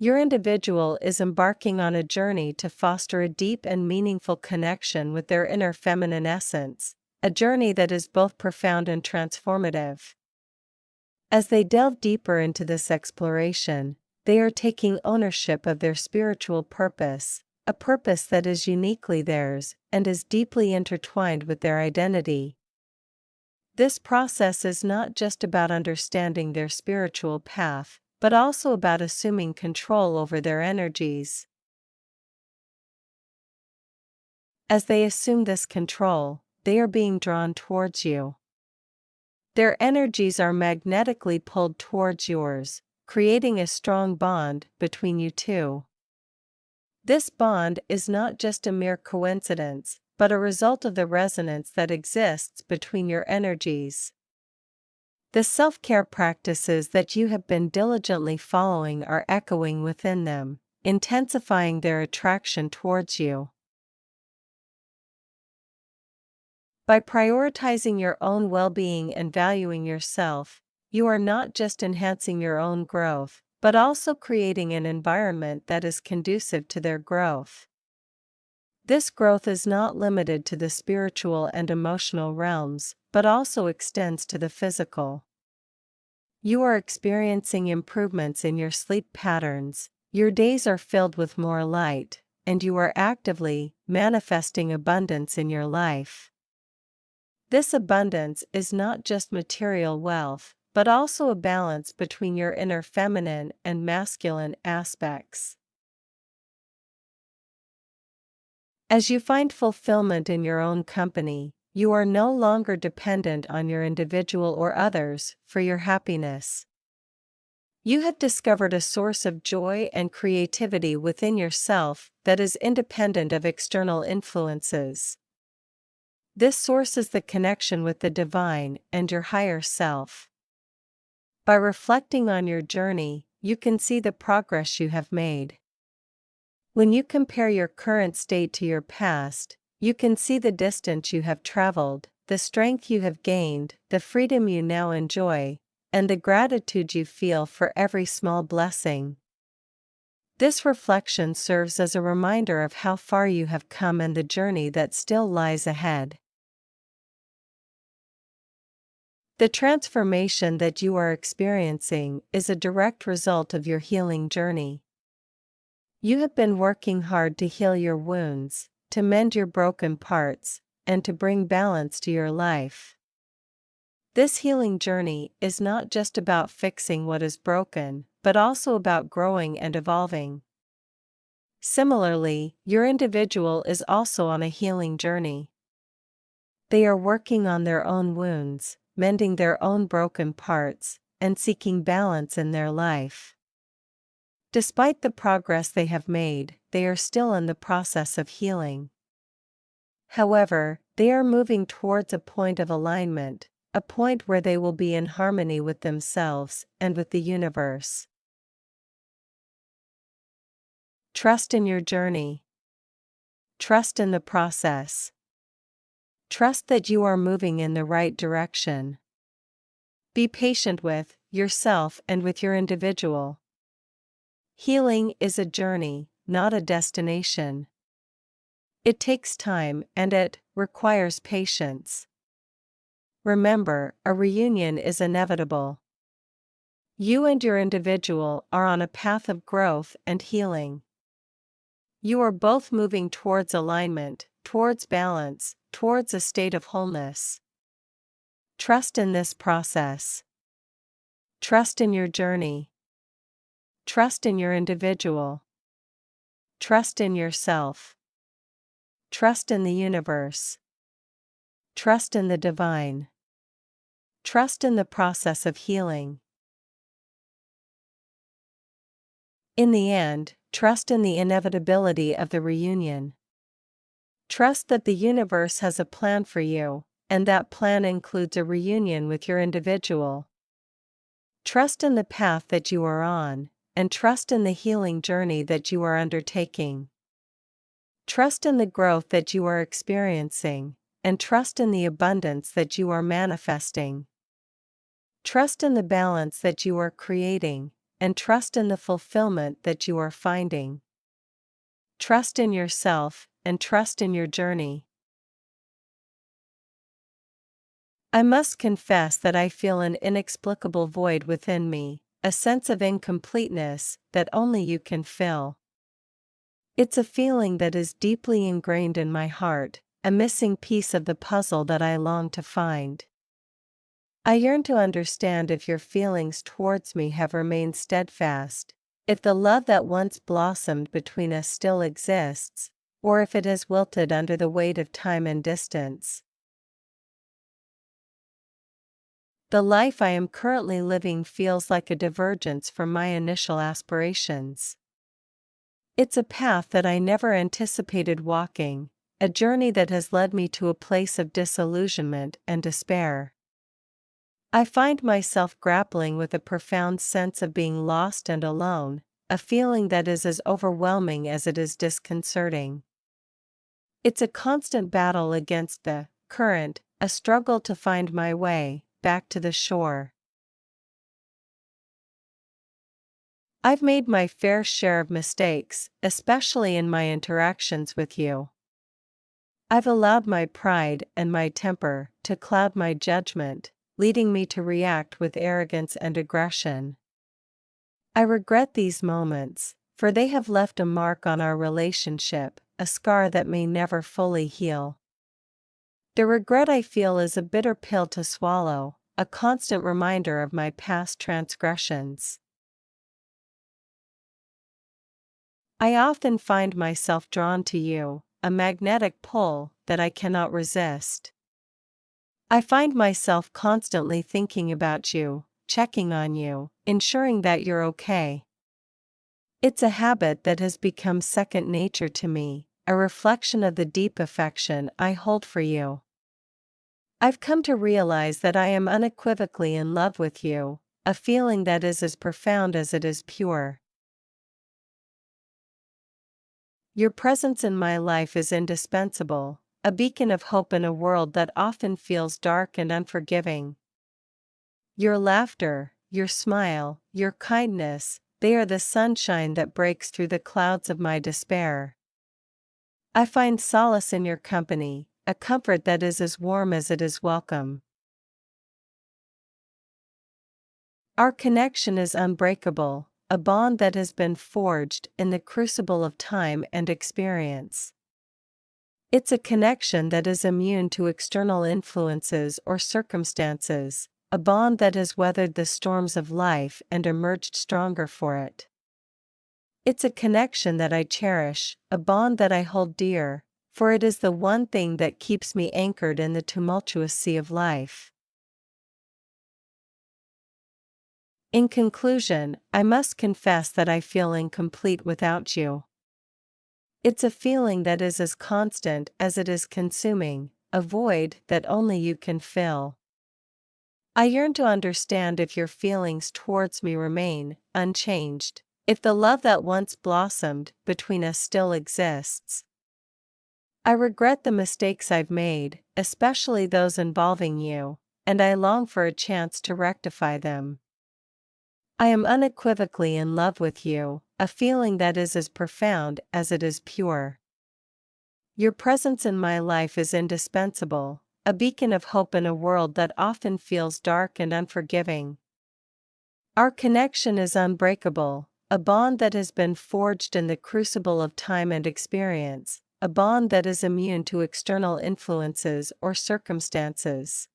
Your individual is embarking on a journey to foster a deep and meaningful connection with their inner feminine essence, a journey that is both profound and transformative. As they delve deeper into this exploration, they are taking ownership of their spiritual purpose, a purpose that is uniquely theirs and is deeply intertwined with their identity. This process is not just about understanding their spiritual path, but also about assuming control over their energies. As they assume this control, they are being drawn towards you. Their energies are magnetically pulled towards yours, creating a strong bond between you two. This bond is not just a mere coincidence, but a result of the resonance that exists between your energies. The self-care practices that you have been diligently following are echoing within them, intensifying their attraction towards you. By prioritizing your own well-being and valuing yourself, you are not just enhancing your own growth, but also creating an environment that is conducive to their growth. This growth is not limited to the spiritual and emotional realms, but also extends to the physical. You are experiencing improvements in your sleep patterns, your days are filled with more light, and you are actively manifesting abundance in your life. This abundance is not just material wealth, but also a balance between your inner feminine and masculine aspects. As you find fulfillment in your own company, you are no longer dependent on your individual or others for your happiness. You have discovered a source of joy and creativity within yourself that is independent of external influences. This source is the connection with the divine and your higher self. By reflecting on your journey, you can see the progress you have made. When you compare your current state to your past, you can see the distance you have traveled, the strength you have gained, the freedom you now enjoy, and the gratitude you feel for every small blessing. This reflection serves as a reminder of how far you have come and the journey that still lies ahead. The transformation that you are experiencing is a direct result of your healing journey. You have been working hard to heal your wounds, to mend your broken parts, and to bring balance to your life. This healing journey is not just about fixing what is broken, but also about growing and evolving. Similarly, your individual is also on a healing journey. They are working on their own wounds, mending their own broken parts, and seeking balance in their life. Despite the progress they have made, they are still in the process of healing. However, they are moving towards a point of alignment, a point where they will be in harmony with themselves and with the universe. Trust in your journey. Trust in the process. Trust that you are moving in the right direction. Be patient with yourself and with your individual. Healing is a journey, not a destination. It takes time and it requires patience. Remember, a reunion is inevitable. You and your individual are on a path of growth and healing. You are both moving towards alignment, towards balance, towards a state of wholeness. Trust in this process. Trust in your journey. Trust in your individual. Trust in yourself. Trust in the universe. Trust in the divine. Trust in the process of healing. In the end, trust in the inevitability of the reunion. Trust that the universe has a plan for you, and that plan includes a reunion with your individual. Trust in the path that you are on, and trust in the healing journey that you are undertaking. Trust in the growth that you are experiencing, and trust in the abundance that you are manifesting. Trust in the balance that you are creating, and trust in the fulfillment that you are finding. Trust in yourself, and trust in your journey. I must confess that I feel an inexplicable void within me, a sense of incompleteness that only you can fill. It's a feeling that is deeply ingrained in my heart, a missing piece of the puzzle that I long to find. I yearn to understand if your feelings towards me have remained steadfast, if the love that once blossomed between us still exists, or if it has wilted under the weight of time and distance. The life I am currently living feels like a divergence from my initial aspirations. It's a path that I never anticipated walking, a journey that has led me to a place of disillusionment and despair. I find myself grappling with a profound sense of being lost and alone, a feeling that is as overwhelming as it is disconcerting. It's a constant battle against the current, a struggle to find my way back to the shore. I've made my fair share of mistakes, especially in my interactions with you. I've allowed my pride and my temper to cloud my judgment, leading me to react with arrogance and aggression. I regret these moments, for they have left a mark on our relationship, a scar that may never fully heal. The regret I feel is a bitter pill to swallow, a constant reminder of my past transgressions. I often find myself drawn to you, a magnetic pull that I cannot resist. I find myself constantly thinking about you, checking on you, ensuring that you're okay. It's a habit that has become second nature to me, a reflection of the deep affection I hold for you. I've come to realize that I am unequivocally in love with you, a feeling that is as profound as it is pure. Your presence in my life is indispensable, a beacon of hope in a world that often feels dark and unforgiving. Your laughter, your smile, your kindness, they are the sunshine that breaks through the clouds of my despair. I find solace in your company, a comfort that is as warm as it is welcome. Our connection is unbreakable, a bond that has been forged in the crucible of time and experience. It's a connection that is immune to external influences or circumstances, a bond that has weathered the storms of life and emerged stronger for it. It's a connection that I cherish, a bond that I hold dear, for it is the one thing that keeps me anchored in the tumultuous sea of life. In conclusion, I must confess that I feel incomplete without you. It's a feeling that is as constant as it is consuming, a void that only you can fill. I yearn to understand if your feelings towards me remain unchanged, if the love that once blossomed between us still exists. I regret the mistakes I've made, especially those involving you, and I long for a chance to rectify them. I am unequivocally in love with you, a feeling that is as profound as it is pure. Your presence in my life is indispensable, a beacon of hope in a world that often feels dark and unforgiving. Our connection is unbreakable, a bond that has been forged in the crucible of time and experience, a bond that is immune to external influences or circumstances.